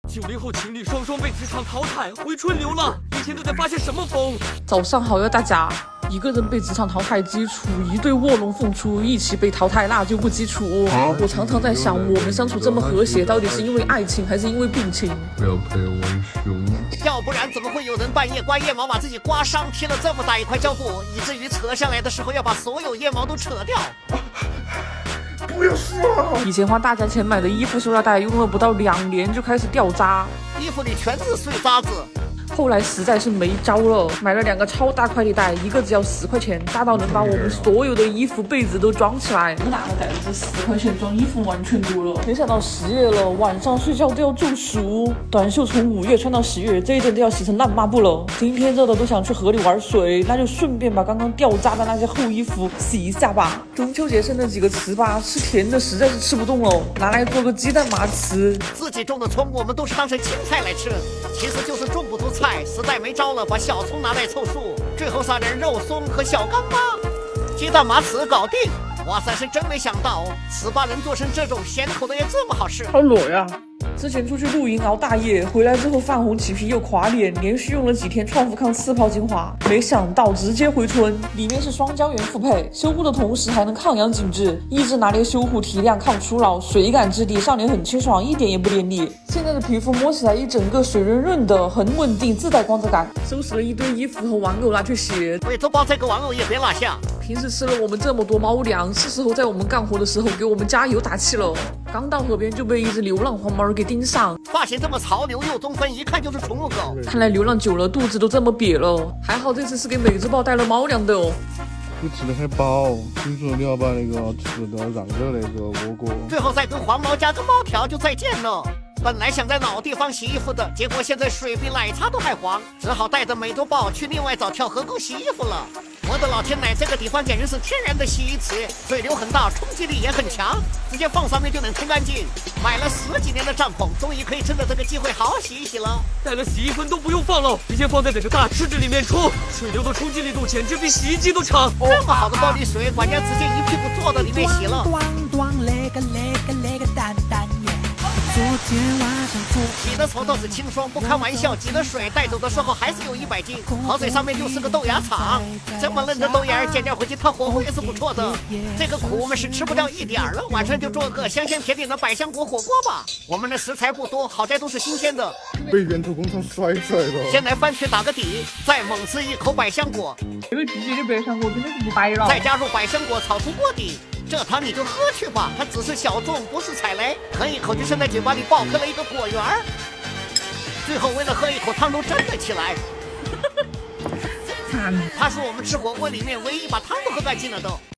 90后情侣双双被职场淘汰，回春流浪，一天都在发些什么疯？早上好呀，大家。一个人被职场淘汰基础，一对卧龙凤雏一起被淘汰，那就不基础。我常常在想，我们相处这么和谐，到底是因为爱情还是因为病情？不要陪我凶，要不然怎么会有人半夜刮腋毛把自己刮伤，贴了这么大一块胶布，以至于扯下来的时候要把所有腋毛都扯掉？不要说！以前花大价钱买的衣服塑料袋，用了不到2年就开始掉渣，衣服里全是碎渣子。后来实在是没招了，买了2个超大快递袋，一个只要10块钱，大到能把我们所有的衣服、被子都装起来。哪个袋子这10块钱装衣服完全够了。没想到10月了，晚上睡觉都要中暑，短袖从5月穿到10月，这一阵都要洗成烂抹布了。今天热的都想去河里玩水，那就顺便把刚刚掉渣的那些厚衣服洗一下吧。中秋节剩的几个糍粑，吃甜的实在是吃不动了，拿来做个鸡蛋麻糍。自己种的葱，我们都是当成青菜来吃，其实就是种不出菜。实在没招了，把小葱拿来凑数，最后撒点肉松和小干巴，鸡蛋麻糍搞定。哇塞，是真没想到，糍粑能做成这种咸口的也这么好吃。好裸呀！之前出去露营熬大夜，回来之后泛红起皮又垮脸，连续用了几天创肤康4泡精华，没想到直接回春。里面是双胶原复配，修护的同时还能抗氧紧致，抑制拿捏修护提亮抗初老，水感质地，上脸很清爽，一点也不黏腻。现在的皮肤摸起来一整个水润润的，很稳定，自带光泽感。收拾了一堆衣服和玩偶拿去洗，贵州包这个玩偶也别落下。平时吃了我们这么多猫粮，是时候在我们干活的时候给我们加油打气了。刚到河边就被一只流浪黄毛给盯上，发型这么潮流又中分，一看就是宠物狗。看来流浪久了肚子都这么瘪了，还好这次是给美洲豹带了猫粮的哦。你吃的很饱，听说你要把那个吃的让着那个窝锅，最后再跟黄毛加个猫条就再见了。本来想在老地方洗衣服的，结果现在水比奶茶都还黄，只好带着美洲豹去另外找跳河沟洗衣服了。我的老天奶，这个地方简直是天然的洗衣池，水流很大，冲击力也很强，直接放上面就能清干净。买了10几年的帐篷，终于可以趁着这个机会好好洗一洗了。带了洗衣粉都不用放了，直接放在这个大池子里面冲，水流的冲击力度简直比洗衣机都强。这么好的玻璃水，管家直接一屁股坐到里面洗了。洗的时候倒是轻松，不开玩笑，挤的水带走的时候还是有100斤，河水上面就是个豆芽厂，这么嫩的豆芽捡点回去烫火锅也是不错的。这个苦我们是吃不掉一点了，晚上就做个香香甜甜的百香果火锅吧。我们的食材不多，好在都是新鲜的，被源头工厂甩出来了。先来番茄打个底，再猛吃一口百香果，这个季节的百香果真的是不摆了，再加入百香果炒出锅底。这汤你就喝去吧，它只是小众，不是踩雷。吞一口就剩在嘴巴里爆开了一个果园儿。最后为了喝一口汤都站了起来。他是我们吃火锅里面唯一把汤都喝干净了都。